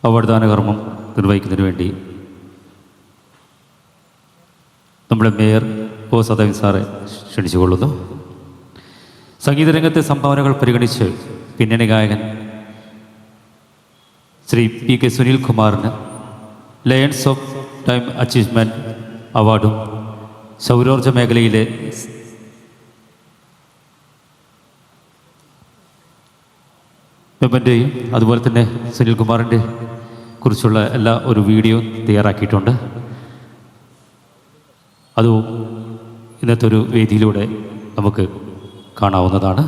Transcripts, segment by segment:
Award ദാന കർമ്മം നിർവഹിക്കുന്നതിന് വേണ്ടി നമ്മുടെ മേയർ ഒ സദാവിൻ സാറെ ക്ഷണിച്ചുകൊള്ളുന്നു. സംഗീതരംഗത്തെ സംഭാവനകൾ പരിഗണിച്ച് പിന്നണി ഗായകൻ ശ്രീ പി കെ സുനിൽ കുമാറിന് ലയൺസ് ഓഫ് ടൈം അച്ചീവ്മെൻറ്റ് അവാർഡും സൗരോർജ്ജ മേഖലയിലെ മെമ്പൻ്റെയും അതുപോലെ തന്നെ സുനിൽ കുമാറിൻ്റെ കുറിച്ചുള്ള എല്ലാ ഒരു വീഡിയോ തയ്യാറാക്കിയിട്ടുണ്ട്. അതും ഇന്നത്തെ ഒരു വേദിയിലൂടെ നമുക്ക് കാണാവുന്നതാണ്.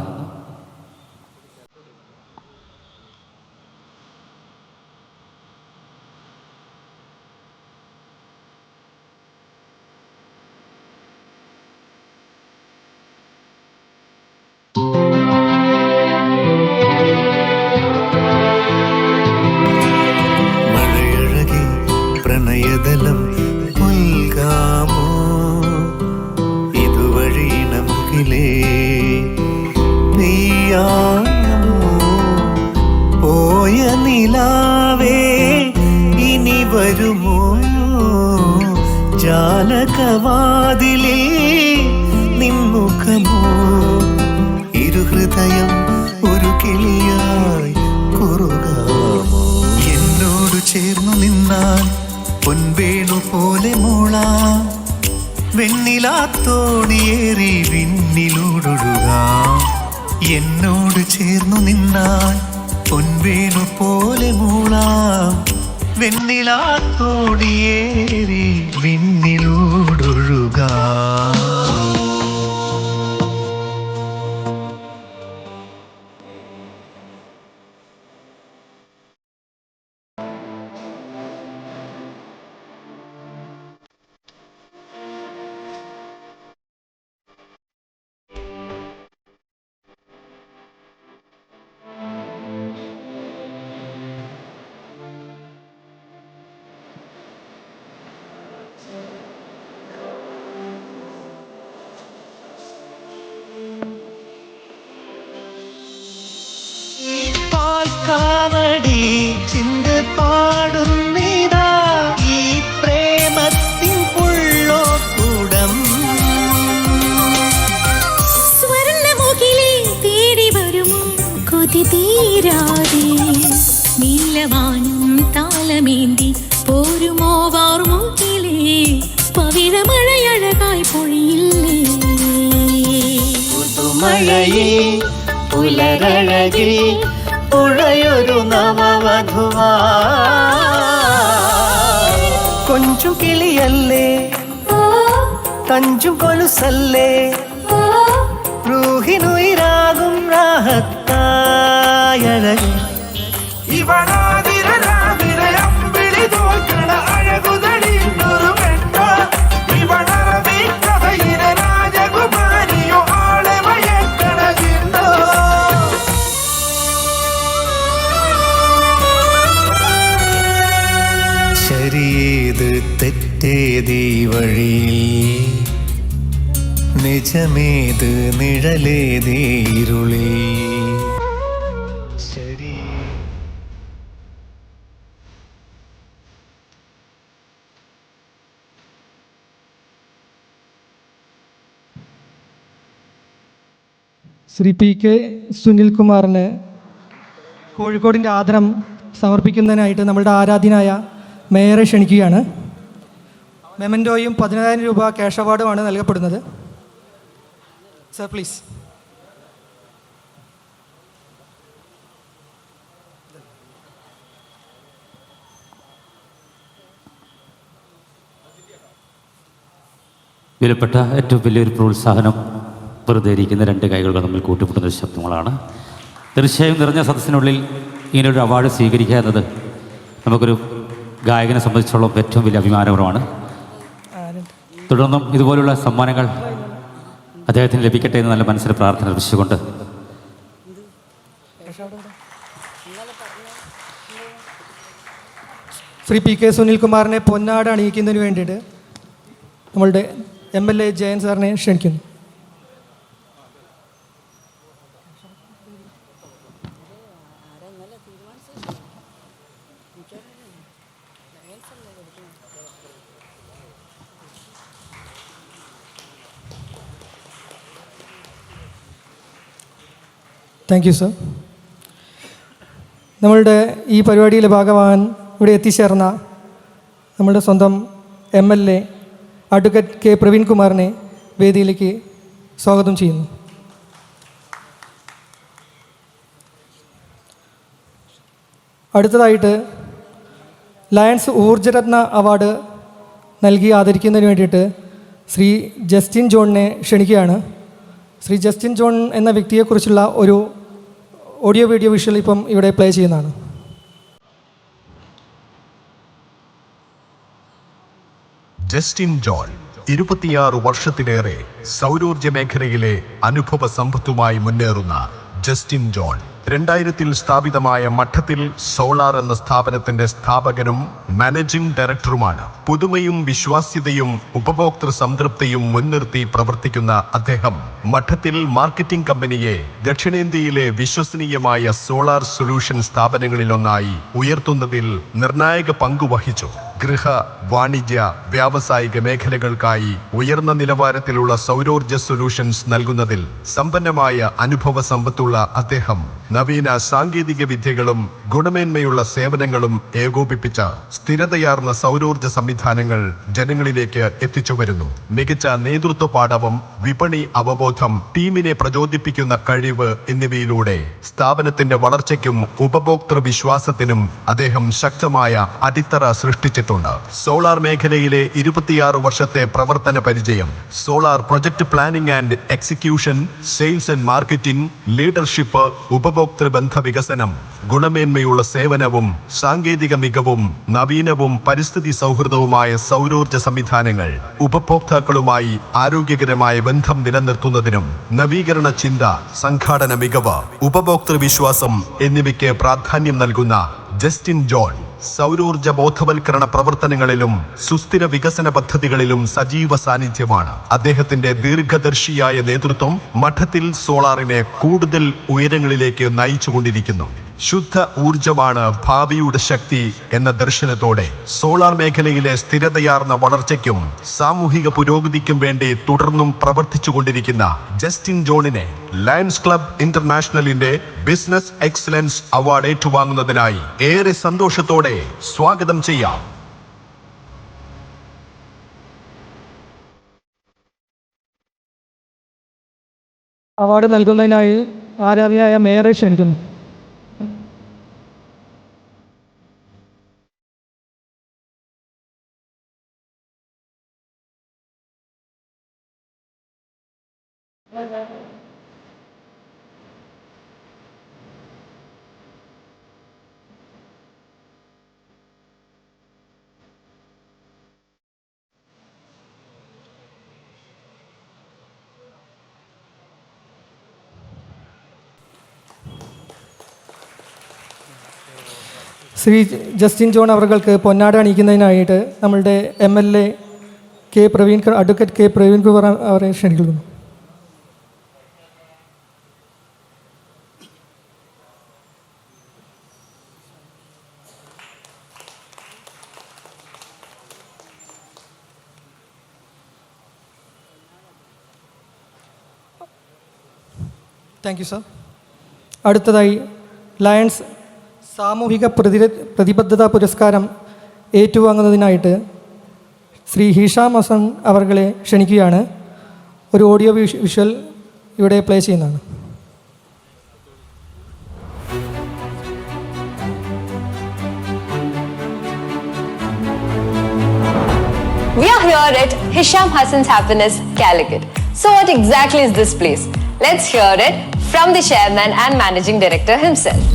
പ്രണയദലം പുൽകാമോ ഇതുവഴി നമുക്കിലേ പെയ്യാമോ പോയ നിലാവേ ഇനി വരുമോ ജാലകവാതിലേ നിൻമുഖമോ ഇരുഹൃദയം ഒരു കിളിയായി കുറുകാമോ എന്നോട് ചേർന്നു നിന്നാൽ പൊൻവേണു പോലെ മോളാം വെണ്ണിലാത്തോണിയേറി വിണ്ണിലൂടൊഴുകാം എന്നോട് ചേർന്നു നിന്നാൽ പൊൻവേണു പോലെ മൂളാം വെണ്ണിലാത്തോണിയേറി വിണ്ണിലൂടൊഴുകാം. കാവടി ചിന്ത പാടുന്നിതാ ഈ പ്രേമത്തിൻ പുള്ളോക്കൂടം സ്വർണ്ണമുകിലേ തേടി വരുമോ കൊതി തീരാതെ നീലവാനം താളമേന്തി പോരുമോ വാർമുകിലേ പവിഴമഴയഴകായി പൊഴിയില്ലേ പുതുമഴയിൽ പുലരഴകിൽ പുഴയൊരു നവവധുവാ കൊഞ്ചും കിളിയല്ലേ തഞ്ചും കൊലുസല്ലേ റൂഹിനുയിരാകും റാഹത്തായഴക് ശരിയേത് തെറ്റേതീ വഴിയിൽ നിജമേത് നിഴലേതീ ഇരുളിൽ ശരി ശ്രീ പി കെ സുനിൽ കുമാറിന് കോഴിക്കോടിൻ്റെ ആദരം സമർപ്പിക്കുന്നതിനായിട്ട് നമ്മളുടെ ആരാധ്യനായ മേയറെ ക്ഷണിക്കുകയാണ്. മെമൻറ്റോയും 10,000 രൂപ ക്യാഷ് അവാർഡുമാണ് നൽകപ്പെടുന്നത്. Sir please. വിലപ്പെട്ട ഏറ്റവും വലിയൊരു പ്രോത്സാഹനം വെറുതെ ഇരിക്കുന്ന രണ്ട് കൈകൾ തമ്മിൽ കൂട്ടിമുട്ടുന്ന ശബ്ദങ്ങളാണ്. തീർച്ചയായും നിറഞ്ഞ സദസ്സിനുള്ളിൽ ഇങ്ങനൊരു അവാർഡ് സ്വീകരിക്കുക എന്നത് നമുക്കൊരു ഗായകനെ സംബന്ധിച്ചോളം ഏറ്റവും വലിയ അഭിമാനകരമാണ്. തുടർന്നും ഇതുപോലുള്ള സമ്മാനങ്ങൾ അദ്ദേഹത്തിന് ലഭിക്കട്ടെ എന്ന് നല്ല മനസ്സിൽ പ്രാർത്ഥന അർപ്പിച്ചുകൊണ്ട് ശ്രീ പി കെ സുനിൽ കുമാറിനെ പൊന്നാട് അണിയിക്കുന്നതിന് വേണ്ടിയിട്ട് നമ്മളുടെ MLA ജയൻ സാറിനെ ക്ഷണിക്കുന്നു. തീരുമാനിച്ചു താങ്ക് യു സർ. നമ്മളുടെ ഈ പരിപാടിയിലെ ഭാഗമാകാൻ ഇവിടെ എത്തിച്ചേർന്ന നമ്മളുടെ സ്വന്തം MLA അഡ്വക്കേറ്റ് കെ പ്രവീൺകുമാറിനെ വേദിയിലേക്ക് സ്വാഗതം ചെയ്യുന്നു. അടുത്തതായിട്ട് ലയൺസ് ഊർജ്ജരത്ന അവാർഡ് നൽകി ആദരിക്കുന്നതിന് വേണ്ടിയിട്ട് ശ്രീ ജസ്റ്റിൻ ജോണിനെ ക്ഷണിക്കുകയാണ്. ശ്രീ ജസ്റ്റിൻ ജോൺ എന്ന വ്യക്തിയെക്കുറിച്ചുള്ള ഒരു ഓഡിയോ വീഡിയോ വിഷ്വൽ ഇപ്പം ഇവിടെ പ്ലേ ചെയ്യുന്നതാണ്. ജസ്റ്റിൻ ജോൺ 26 വർഷത്തിലേറെ സൗരോർജ്ജ മേഖലയിലെ അനുഭവ സമ്പത്തുമായി മുന്നേറുന്ന ജസ്റ്റിൻ ജോൺ 2000 സ്ഥാപിതമായ മഠത്തിൽ സോളാർ എന്ന സ്ഥാപനത്തിന്റെ സ്ഥാപകനും മാനേജിംഗ് ഡയറക്ടറുമാണ്. പുതുമയും വിശ്വാസ്യതയും ഉപഭോക്തൃ സംതൃപ്തിയും മുൻനിർത്തി പ്രവർത്തിക്കുന്ന അദ്ദേഹം മഠത്തിൽ മാർക്കറ്റിംഗ് കമ്പനിയെ ദക്ഷിണേന്ത്യയിലെ വിശ്വസനീയമായ സോളാർ സൊല്യൂഷൻ സ്ഥാപനങ്ങളിലൊന്നായി ഉയർത്തുന്നതിൽ നിർണായക പങ്കുവഹിച്ചു. ഗൃഹ, വാണിജ്യ, വ്യാവസായിക മേഖലകൾക്കായി ഉയർന്ന നിലവാരത്തിലുള്ള സൗരോർജ്ജ സൊല്യൂഷൻസ് നൽകുന്നതിൽ സമ്പന്നമായ അനുഭവ സമ്പത്തുള്ള അദ്ദേഹം നവീന സാങ്കേതിക വിദ്യകളും ഗുണമേന്മയുള്ള സേവനങ്ങളും ഏകോപിപ്പിച്ച സ്ഥിരതയാർന്ന സൗരോർജ്ജ സംവിധാനങ്ങൾ ജനങ്ങളിലേക്ക് എത്തിച്ചു വരുന്നു. മികച്ച നേതൃത്വ പാടവം, വിപണി അവബോധം, ടീമിനെ പ്രചോദിപ്പിക്കുന്ന കഴിവ് എന്നിവയിലൂടെ സ്ഥാപനത്തിന്റെ വളർച്ചയ്ക്കും ഉപഭോക്തൃ വിശ്വാസത്തിനും അദ്ദേഹം ശക്തമായ അടിത്തറ സൃഷ്ടിച്ചിട്ടുണ്ട്. സോളാർ മേഖലയിലെ 26 വർഷത്തെ പ്രവർത്തന പരിചയം, solar project planning and execution, sales and marketing, leadership, ഉപഭോക്തൃ ബന്ധ വികസനം, ഗുണമേന്മയുള്ള സേവനവും സാങ്കേതിക മികവും നവീനവും പരിസ്ഥിതി സൗഹൃദവുമായ സൗരോർജ്ജ സംവിധാനങ്ങൾ ഉപഭോക്താക്കളുമായി ആരോഗ്യകരമായ ബന്ധം നിലനിർത്തുന്നതിനും നവീകരണ ചിന്ത, സംഘാടന മികവ്, ഉപഭോക്തൃ വിശ്വാസം എന്നിവയ്ക്ക് പ്രാധാന്യം നൽകുന്ന ജസ്റ്റിൻ ജോൺ സൗരോർജ്ജ ബോധവൽക്കരണ പ്രവർത്തനങ്ങളിലും സുസ്ഥിര വികസന പദ്ധതികളിലും സജീവ സാന്നിധ്യമാണ്. അദ്ദേഹത്തിന്റെ ദീർഘദർശിയായ നേതൃത്വം മഠത്തിൽ സോളാറിനെ കൂടുതൽ ഉയരങ്ങളിലേക്ക് നയിച്ചുകൊണ്ടിരിക്കുന്നു. ശുദ്ധ ഊർജമാണ് ഭാവിയുടെ ശക്തി എന്ന ദർശനത്തോടെ സോളാർ മേഖലയിലെ സ്ഥിരതയാർന്ന വളർച്ചയ്ക്കും സാമൂഹിക പുരോഗതിക്കും വേണ്ടി തുടർന്നും പ്രവർത്തിച്ചുകൊണ്ടിരിക്കുന്ന ജസ്റ്റിൻ ജോണിനെ ലയൺസ് ക്ലബ് ഇന്റർനാഷണലിന്റെ ബിസിനസ് എക്സലൻസ് അവാർഡ് ഏറ്റുവാങ്ങുന്നതിനായി ഏറെ സന്തോഷത്തോടെ സ്വാഗതം ചെയ്യാം. അവാർഡ് നൽകുന്നതിനായി ആരാധ്യയായ മേയറെ ക്ഷണിക്കുന്നു. ശ്രീ ജസ്റ്റിൻ ജോൺ അവർക്ക് പൊന്നാട അണിയിക്കുന്നതിനായിട്ട് നമ്മളുടെ MLA അഡ്വക്കേറ്റ് കെ പ്രവീൺകുമാർ അവരെ ക്ഷണിക്കുന്നു. Thank you sir. അടുത്തതായി ലയൺസ് സാമൂഹിക പ്രതിബദ്ധത പുരസ്കാരം ഏറ്റുവാങ്ങുന്നതിനായിട്ട് ശ്രീ ഹിഷാം ഹസൻ അവർകളെ ക്ഷണിക്കുകയാണ്. ഒരു ഓഡിയോ വിഷ്വൽ ഇവിടെ പ്ലേ ചെയ്യുന്നതാണ്. We are here at Hisham Hassan's Happiness, Calicut. So what exactly is this place? Let's hear it from the chairman and managing director himself.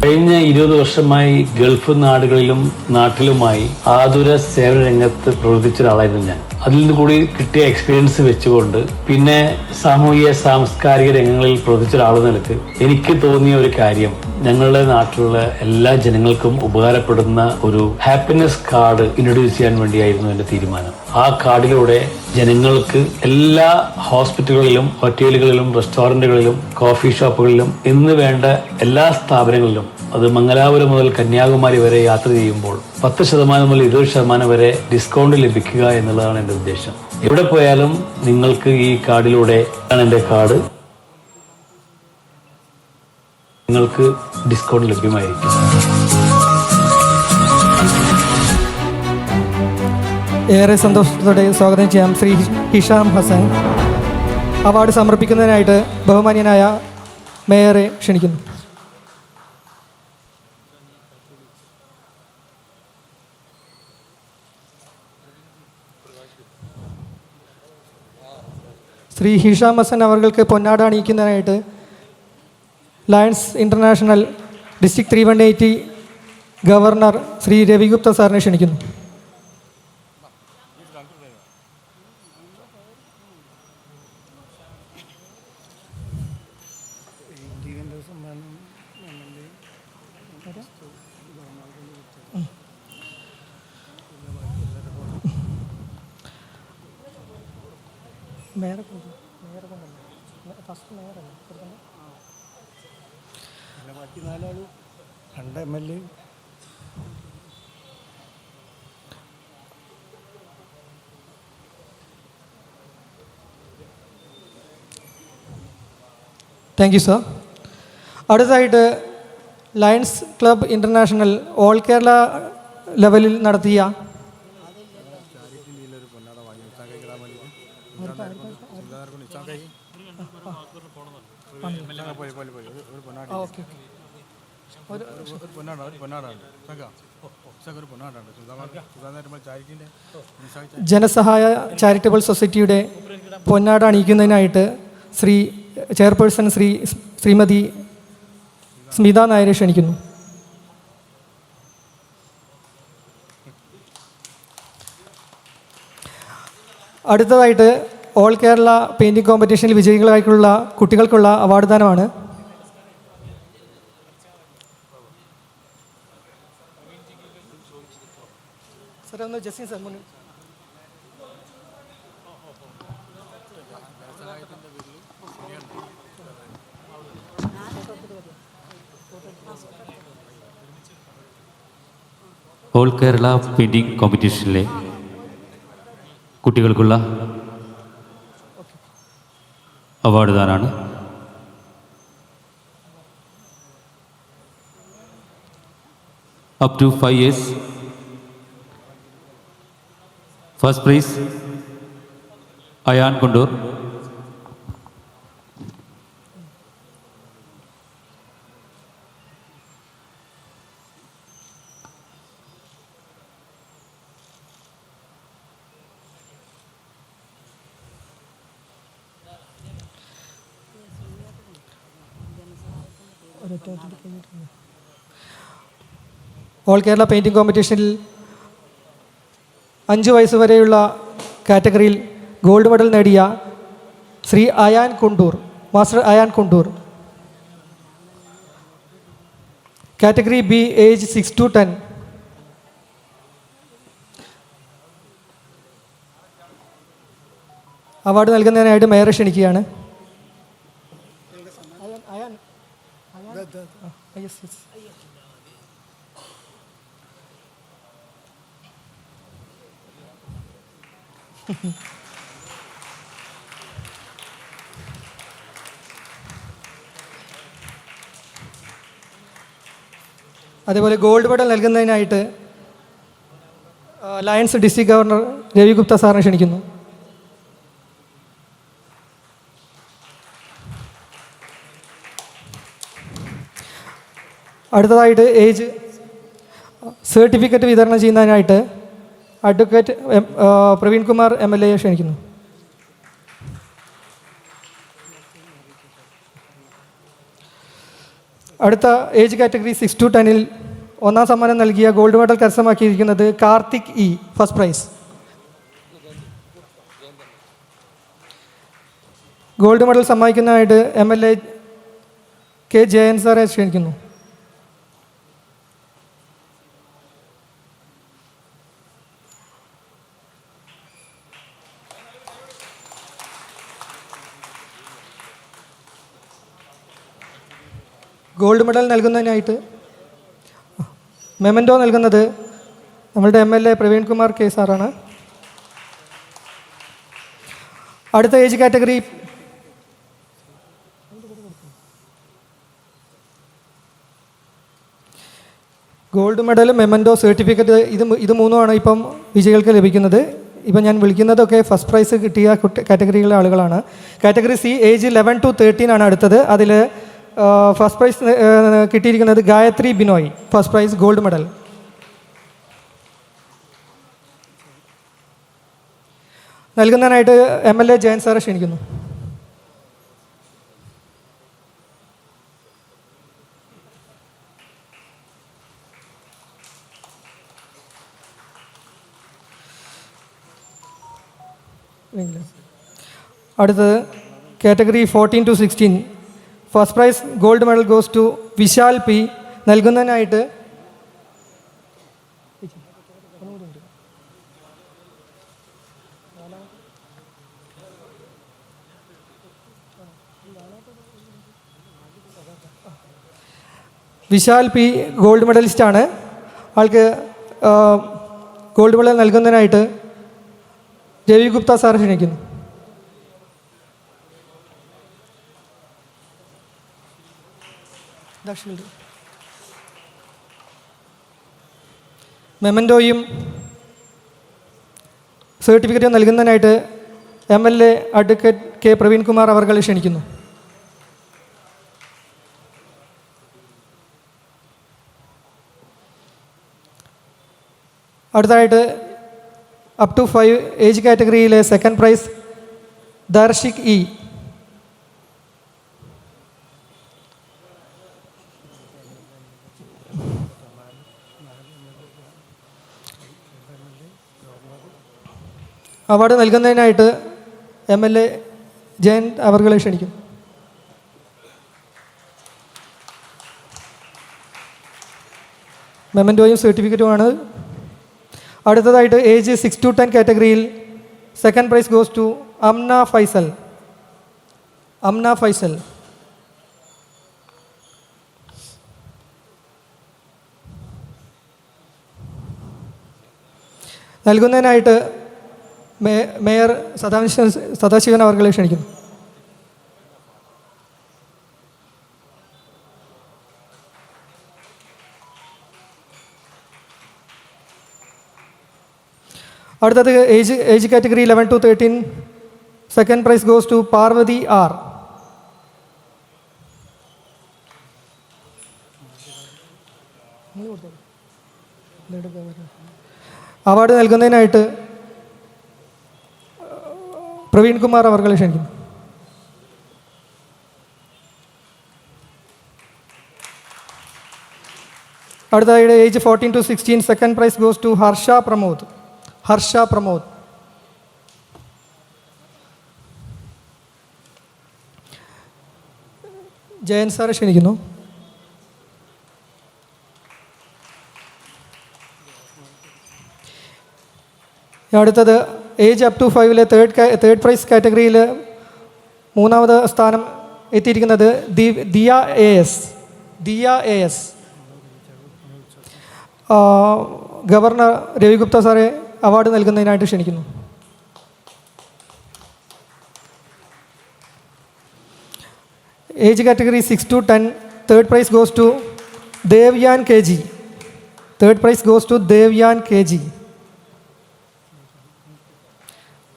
കഴിഞ്ഞ 20 വർഷമായി ഗൾഫ് നാടുകളിലും നാട്ടിലുമായി ആതുര സേവന രംഗത്ത് പ്രവർത്തിച്ച ഒരാളായിരുന്നു ഞാൻ. അതിൽ നിന്ന് കൂടി കിട്ടിയ എക്സ്പീരിയൻസ് വെച്ചുകൊണ്ട് പിന്നെ സാമൂഹിക സാംസ്കാരിക രംഗങ്ങളിൽ പ്രവർത്തിച്ച ഒരാളെന്ന നിലക്ക് എനിക്ക് തോന്നിയ ഒരു കാര്യം, ഞങ്ങളുടെ നാട്ടിലുള്ള എല്ലാ ജനങ്ങൾക്കും ഉപകാരപ്പെടുന്ന ഒരു ഹാപ്പിനെസ് കാർഡ് ഇൻട്രൊഡ്യൂസ് ചെയ്യാൻ വേണ്ടിയായിരുന്നു എൻ്റെ തീരുമാനം. ആ കാർഡിലൂടെ ജനങ്ങൾക്ക് എല്ലാ ഹോസ്പിറ്റലുകളിലും, ഹോട്ടലുകളിലും, റെസ്റ്റോറൻറ്റുകളിലും, കോഫി ഷോപ്പുകളിലും എന്ന് വേണ്ട എല്ലാ സ്ഥാപനങ്ങളിലും, അത് മംഗലാപുരം മുതൽ കന്യാകുമാരി വരെ യാത്ര ചെയ്യുമ്പോൾ 10% മുതൽ 20% വരെ ഡിസ്കൗണ്ട് ലഭിക്കുക എന്നുള്ളതാണ് എൻ്റെ ഉദ്ദേശം. എവിടെ പോയാലും നിങ്ങൾക്ക് ഈ കാർഡിലൂടെ ആണ് എൻ്റെ കാർഡ്, നിങ്ങൾക്ക് ഡിസ്കൗണ്ട് ലഭ്യമായിരിക്കും. ഏറെ സന്തോഷത്തോടെ സ്വാഗതം ചെയ്യാം ശ്രീ ഹിഷാം ഹസൻ. അവാർഡ് സമർപ്പിക്കുന്നതിനായിട്ട് ബഹുമാന്യനായ മേയറെ ക്ഷണിക്കുന്നു. ശ്രീ ഹിഷാം ഹസൻ അവർക്ക് പൊന്നാട അണിയിക്കുന്നതിനായിട്ട് Lions international district 318 governor Shri Ravi Gupta സാറിനെ ക്ഷണിക്കുന്നു. Thank you sir. അടുത്തതായിട്ട് Lions club international all Kerala ലെവലിൽ നടത്തിയ ജനസഹായ ചാരിറ്റബിൾ സൊസൈറ്റിയുടെ പൊന്നാട അണിയിക്കുന്നതിനായിട്ട് ചെയർപേഴ്സൺ ശ്രീമതി സ്മിത നായരെ ക്ഷണിക്കുന്നു. അടുത്തതായിട്ട് ഓൾ കേരള പെയിൻറ്റിംഗ് കോമ്പറ്റീഷനിൽ വിജയികളായിട്ടുള്ള കുട്ടികൾക്കുള്ള അവാർഡ് ദാനമാണ്. സാർ ഒന്ന് ജസ്റ്റിൻ സാർ മുന്നിൽ. ഓൾ കേരള പെയിൻറ്റിംഗ് കോമ്പറ്റീഷനിലെ കുട്ടികൾക്കുള്ള അവാർഡ് ദാനാണ്. Up to 5 years. First prize Ayaan Kondoor. All Kerala painting കോമ്പറ്റീഷനിൽ 5 വയസ്സ് വരെയുള്ള കാറ്റഗറിയിൽ ഗോൾഡ് മെഡൽ നേടിയ Shri Ayaan Kundoor, master Ayaan Kundoor. Category B age 6 to 10. Award നൽകുന്നതിനായിട്ട് മേയറെ ക്ഷണിക്കുകയാണ്. അതേപോലെ ഗോൾഡ് മെഡൽ നൽകുന്നതിനായിട്ട് ലയൺസ് ഡിസ്ട്രിക്ട് ഗവർണർ രവിഗുപ്ത സാറിനെ ക്ഷണിക്കുന്നു. അടുത്തതായിട്ട് ഏജ് സർട്ടിഫിക്കറ്റ് വിതരണം ചെയ്യുന്നതിനായിട്ട് അഡ്വക്കേറ്റ് പ്രവീൺ കുമാർ MLA ക്ഷണിക്കുന്നു. അടുത്ത ഏജ് കാറ്റഗറി 6 to 10 ഒന്നാം സമ്മാനം നൽകിയ ഗോൾഡ് മെഡൽ കരസ്ഥമാക്കിയിരിക്കുന്നത് Karthik E, first prize. Gold medal സമ്മാനിക്കുന്നതിനായിട്ട് MLA കെ ജയൻ സാറെ ക്ഷണിക്കുന്നു. ഗോൾഡ് മെഡൽ നൽകുന്നതിനായിട്ട് മെമൻറ്റോ നൽകുന്നത് നമ്മളുടെ MLA പ്രവീൺ കുമാർ കെ സാറാണ്. അടുത്ത age category gold medal, memento, certificate, ഇത് മൂന്നുമാണ് ഇപ്പം വിജയികൾക്ക് ലഭിക്കുന്നത്. ഇപ്പം ഞാൻ വിളിക്കുന്നതൊക്കെ ഫസ്റ്റ് പ്രൈസ് കിട്ടിയ കാറ്റഗറിയിലെ ആളുകളാണ്. കാറ്റഗറി സി ഏജ് 11 to 13 ആണ് അടുത്തത്. അതിൽ ഫസ്റ്റ് പ്രൈസ് കിട്ടിയിരിക്കുന്നത് Gayathri Binoy, first prize gold medal. നൽകുന്നതിനായിട്ട് MLA ജയൻ സാറെ ക്ഷണിക്കുന്നു. അടുത്തത് category 14 to 16 first prize gold medal goes to Vishal P. നൽകുന്നതിനായിട്ട് വിശാൽ പി ഗോൾഡ് മെഡലിസ്റ്റാണ്. ആൾക്ക് ഗോൾഡ് മെഡൽ നൽകുന്നതിനായിട്ട് രവി ഗുപ്ത സാർ ക്ഷണിക്കുന്നു. മെമൻറ്റോയും സർട്ടിഫിക്കറ്റും നൽകുന്നതിനായിട്ട് MLA അഡ്വക്കേറ്റ് കെ പ്രവീൺകുമാർ അവർകളെ ക്ഷണിക്കുന്നു. അടുത്തതായിട്ട് അപ് ടു 5 ഏജ് കാറ്റഗറിയിലെ second prize Darshik E. Award നൽകുന്നതിനായിട്ട് MLA ജയൻ അവർകളെ ക്ഷണിക്കും. മെമൻറ്റോയും സർട്ടിഫിക്കറ്റുമാണ്. അടുത്തതായിട്ട് ഏജ് 6 to 10 കാറ്റഗറിയിൽ second prize goes to Amna Faisal. നൽകുന്നതിനായിട്ട് മേയർ സദാശിവൻ അവർകളെ ക്ഷണിക്കുന്നു. അടുത്തത് age category 11 to 13 second prize goes to Parvathy R. Award നൽകുന്നതിനായിട്ട് പ്രവീൺ കുമാർ അവർകളെ ക്ഷണിക്കുന്നു. അടുത്തതായിട്ട് age 14 to 16 second prize goes to Harsha Pramod. Jayan സാറെ ക്ഷണിക്കുന്നു. അടുത്തത് age up to 5 third prize കാറ്റഗറിയിൽ മൂന്നാമത് സ്ഥാനം എത്തിയിരിക്കുന്നത് Diya A S. Governor Ravi Gupta സാറെ അവാർഡ് നൽകുന്നതിനായിട്ട് ക്ഷണിക്കുന്നു. Age category 6 to 10 third prize goes to Devyan K G.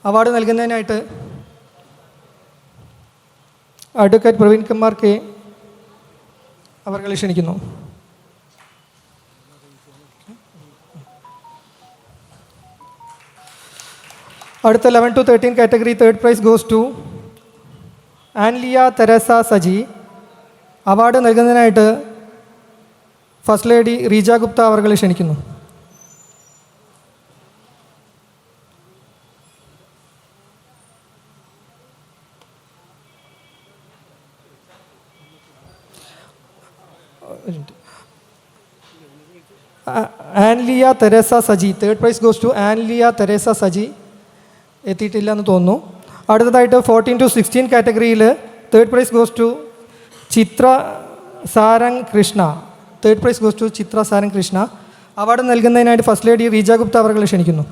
Award നൽകുന്നതിനായിട്ട് അഡ്വക്കേറ്റ് പ്രവീൺ കുമാർ കെ അവർകളെ ക്ഷണിക്കുന്നു. അടുത്ത 11 to 13 category third prize goes to Anliya Theresa Saji. Award നൽകുന്നതിനായിട്ട് ഫസ്റ്റ് ലേഡി റീജ ഗുപ്ത അവർകളെ ക്ഷണിക്കുന്നു. Anliya Theresa Saji, third prize goes to Anliya Theresa Saji. എത്തിയിട്ടില്ല എന്ന് തോന്നുന്നു. അടുത്തതായിട്ട് 14 to 16 കാറ്റഗറിയിൽ third prize goes to Chithra Sarang Krishna. Award നൽകുന്നതിനായിട്ട് ഫസ്റ്റ് ലേഡി റീജ ഗുപ്ത അവർകളെ ക്ഷണിക്കുന്നു.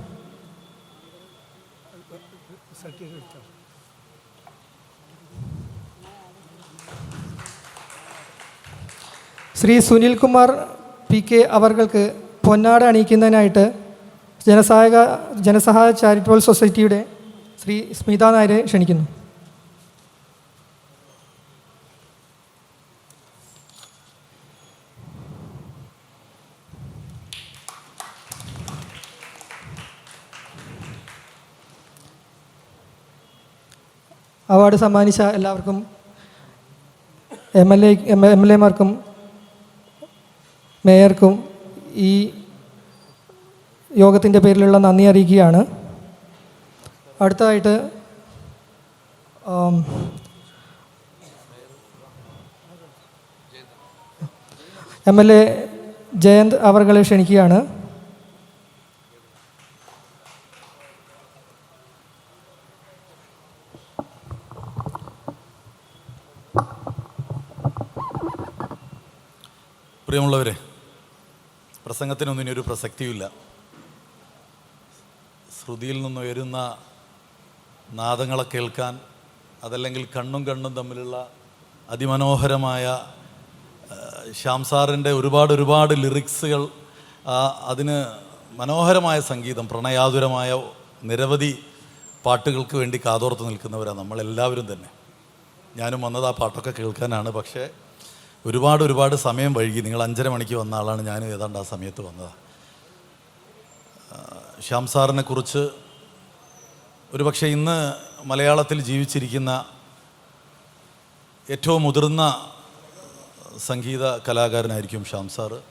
ശ്രീ സുനിൽകുമാർ PK അവർക്ക് പൊന്നാട അണിയിക്കുന്നതിനായിട്ട് ജനസഹായ ചാരിറ്റബിൾ സൊസൈറ്റിയുടെ ശ്രീ സ്മിത നായരെ ക്ഷണിക്കുന്നു. അവാർഡ് സമ്മാനിച്ച എല്ലാവർക്കും MLA മാർക്കും മേയർക്കും ഈ യോഗത്തിൻ്റെ പേരിലുള്ള നന്ദി അറിയിക്കുകയാണ്. അടുത്തതായിട്ട് MLA ജയന്ത് അവർകളെ ക്ഷണിക്കുകയാണ്. പ്രിയമുള്ളവരെ, പ്രസംഗത്തിനൊന്നും ഇനിയൊരു പ്രസക്തിയുമില്ല. ശ്രുതിയിൽ നിന്നുയരുന്ന നാദങ്ങളെ കേൾക്കാൻ, അതല്ലെങ്കിൽ കണ്ണും തമ്മിലുള്ള അതിമനോഹരമായ ശ്യാം സാറിൻ്റെ ഒരുപാട് ലിറിക്സുകൾ, അതിന് മനോഹരമായ സംഗീതം, പ്രണയാതുരമായ നിരവധി പാട്ടുകൾക്ക് വേണ്ടി കാതോർത്ത് നിൽക്കുന്നവരാണ് നമ്മളെല്ലാവരും തന്നെ. ഞാനും വന്നത് ആ പാട്ടൊക്കെ കേൾക്കാനാണ്. പക്ഷേ ഒരുപാട് സമയം വൈകി. നിങ്ങൾ 5:30 മണിക്ക് വന്ന ആളാണ്, ഞാനും ഏതാണ്ട് ആ സമയത്ത് വന്നതാണ്. ശ്യാം സാറിനെ കുറിച്ച് ഒരുപക്ഷെ ഇന്ന് മലയാളത്തിൽ ജീവിച്ചിരിക്കുന്ന ഏറ്റവും മുതിർന്ന സംഗീത കലാകാരനായിരിക്കും ശ്യാം സാറ്.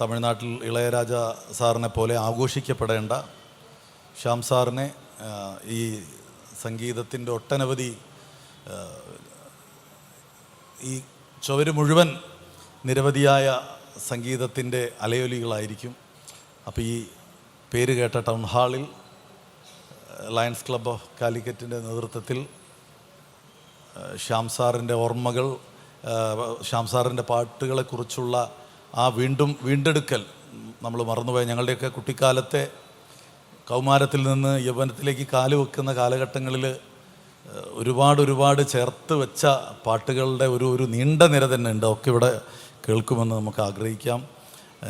തമിഴ്നാട്ടിൽ ഇളയരാജ സാറിനെ പോലെ ആഘോഷിക്കപ്പെടേണ്ട ശ്യാം സാറിനെ ഈ സംഗീതത്തിൻ്റെ ഒട്ടനവധി ഈ ചുവര് മുഴുവൻ നിരവധിയായ സംഗീതത്തിൻ്റെ അലയൊലികളായിരിക്കും. അപ്പോൾ ഈ പേര് കേട്ട ടൗൺ ഹാളിൽ ലയൺസ് ക്ലബ്ബ് ഓഫ് കാലിക്കറ്റിൻ്റെ നേതൃത്വത്തിൽ ശ്യാം സാറിൻ്റെ ഓർമ്മകൾ, ശ്യാം സാറിൻ്റെ പാട്ടുകളെക്കുറിച്ചുള്ള ആ വീണ്ടെടുക്കൽ നമ്മൾ മറന്നുപോയ ഞങ്ങളുടെയൊക്കെ കുട്ടിക്കാലത്തെ കൗമാരത്തിൽ നിന്ന് യൗവനത്തിലേക്ക് കാല് വെക്കുന്ന കാലഘട്ടങ്ങളിൽ ഒരുപാട് ചേർത്ത് വെച്ച പാട്ടുകളുടെ ഒരു നീണ്ട നിര തന്നെ ഉണ്ട്. ഒക്കെ ഇവിടെ കേൾക്കുമെന്ന് നമുക്ക് ആഗ്രഹിക്കാം.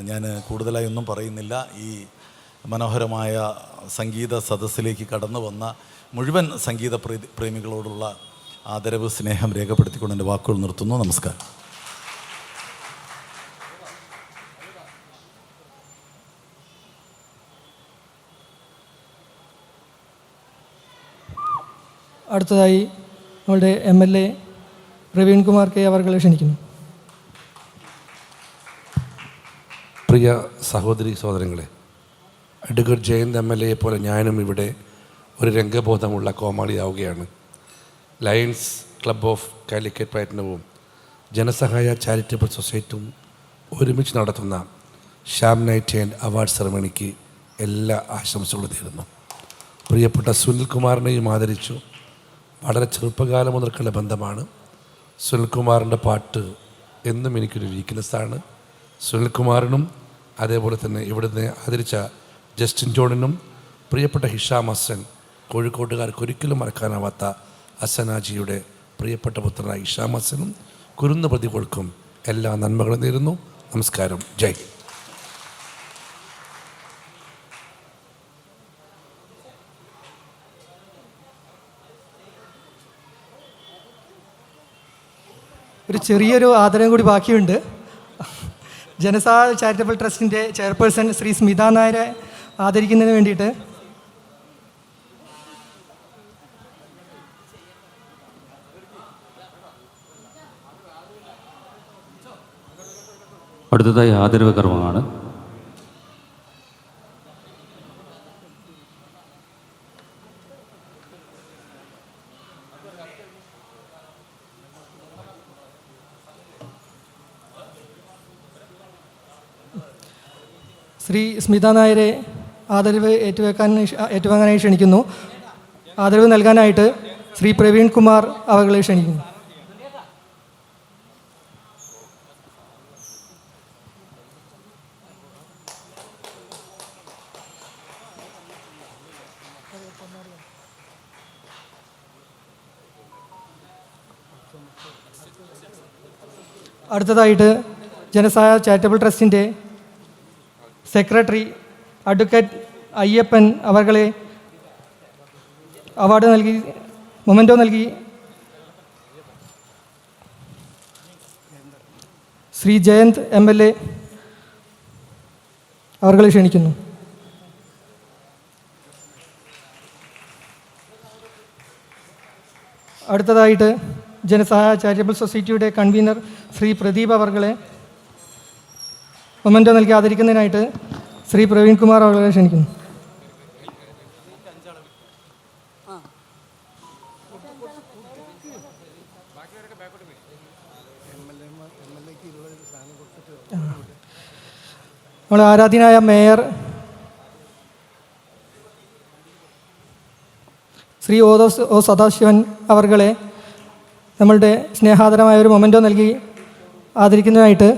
ഞാൻ കൂടുതലായി ഒന്നും പറയുന്നില്ല. ഈ മനോഹരമായ സംഗീത സദസ്സിലേക്ക് കടന്നു വന്ന മുഴുവൻ സംഗീത പ്രേമികളോടുള്ള ആദരവ്, സ്നേഹം രേഖപ്പെടുത്തിക്കൊണ്ട് എൻ്റെ വാക്കുകൾ നിർത്തുന്നു. നമസ്കാരം. അടുത്തതായി നമ്മളുടെ MLA പ്രവീൺ കുമാർ K അവർകളെ ക്ഷണിക്കുന്നു. പ്രിയ സഹോദരി സഹോദരങ്ങളെ, അഡ്വക്കേറ്റ് ജയന്ത് MLA പോലെ ഞാനും ഇവിടെ ഒരു രംഗബോധമുള്ള കോമാളിയാവുകയാണ്. ലയൺസ് ക്ലബ്ബ് ഓഫ് കാലിക്കറ്റ് പ്രയത്നവും ജനസഹായ ചാരിറ്റബിൾ സൊസൈറ്റിയും ഒരുമിച്ച് നടത്തുന്ന ശ്യാം നൈറ്റ് ആൻഡ് അവാർഡ് സെറമണിക്ക് എല്ലാ ആശംസകളും നേരുന്നു. പ്രിയപ്പെട്ട സുനിൽകുമാറിനെയും ആദരിച്ചു. വളരെ ചെറുപ്പകാലം മുതൽക്കുള്ള ബന്ധമാണ്. സുനിൽകുമാറിൻ്റെ പാട്ട് എന്നും എനിക്കൊരു വീക്ക്നെസ്സാണ്. സുനിൽകുമാറിനും അതേപോലെ തന്നെ ഇവിടുന്ന് ആദരിച്ച ജസ്റ്റിൻ ജോണിനും പ്രിയപ്പെട്ട ഹിഷാം ഹസൻ, കോഴിക്കോട്ടുകാർക്ക് ഒരിക്കലും മറക്കാനാവാത്ത ഹസനാജിയുടെ പ്രിയപ്പെട്ട പുത്രനായ ഹിഷാം ഹസനും കുരുന്ന പ്രതികൾക്കും എല്ലാ നന്മകളും നേരുന്നു. നമസ്കാരം. ജയ്. ഒരു ചെറിയൊരു ആദരം കൂടി ബാക്കിയുണ്ട്. ജനസഹായ ചാരിറ്റബിൾ ട്രസ്റ്റിൻ്റെ ചെയർപേഴ്സൺ ശ്രീ സ്മിത നായരെ ആദരിക്കുന്നതിന് വേണ്ടിയിട്ട് അടുത്തതായി ആദരവ് കർമ്മമാണ്. ശ്രീ സ്മിത നായരെ ആദരവ് ഏറ്റുവാങ്ങാനായി ക്ഷണിക്കുന്നു. ആദരവ് നൽകാനായിട്ട് ശ്രീ പ്രവീൺ കുമാർ അവകളെ ക്ഷണിക്കുന്നു. അടുത്തതായിട്ട് ജനസഹായ ചാരിറ്റബിൾ ട്രസ്റ്റിൻ്റെ സെക്രട്ടറി അഡ്വക്കേറ്റ് അയ്യപ്പൻ അവർകളെ അവാർഡ് നൽകി മൊമെൻറ്റോ നൽകി ശ്രീ ജയന്ത് MLA അവർകളെ ക്ഷണിക്കുന്നു. അടുത്തതായിട്ട് ജനസഹായ ചാരിറ്റബിൾ സൊസൈറ്റിയുടെ കൺവീനർ ശ്രീ പ്രദീപ് അവർകളെ മൊമെൻറ്റോ നൽകി ആദരിക്കുന്നതിനായിട്ട് ശ്രീ പ്രവീൺ കുമാർ അവർകളെ ക്ഷണിക്കുന്നു. നമ്മുടെ ആരാധ്യനായ മേയർ ശ്രീ ഒ സദാശിവൻ അവർകളെ നമ്മളുടെ സ്നേഹാദരമായ ഒരു മൊമെൻറ്റോ നൽകി ആദരിക്കുന്നതിനായിട്ട്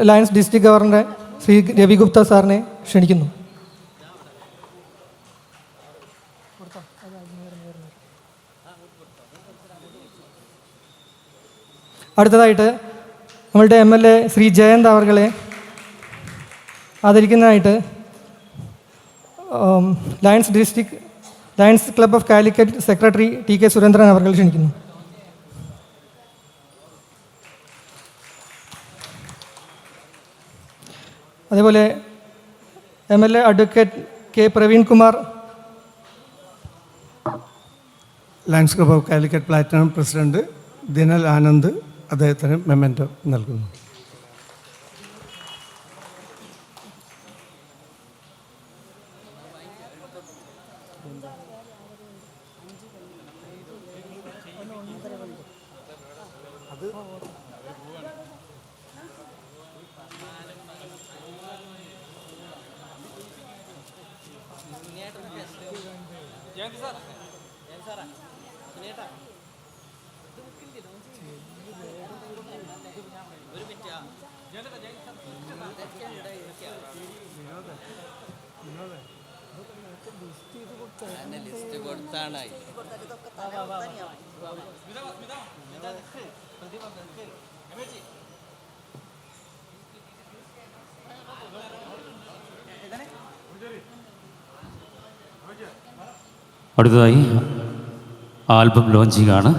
ലയൺസ് ഡിസ്ട്രിക്ട് ഗവർണറെ ശ്രീ രവി ഗുപ്ത സാറിനെ ക്ഷണിക്കുന്നു. അടുത്തതായിട്ട് നമ്മളുടെ MLA ശ്രീ ജയന്ത് അവർകളെ ആദരിക്കുന്നതിനായിട്ട് Lions club of Calicut secretary TK Surendran അവർകൾ ക്ഷണിക്കുന്നു. അതേപോലെ MLA advocate K Praveen Kumar Lions club of Calicut platinum president Dinal Anand അദ്ദേഹത്തിന് മെമ്മൻറ്റോ നൽകുന്നു. അടുത്തതായി ആൽബം ലോഞ്ചിങ് ആണ്.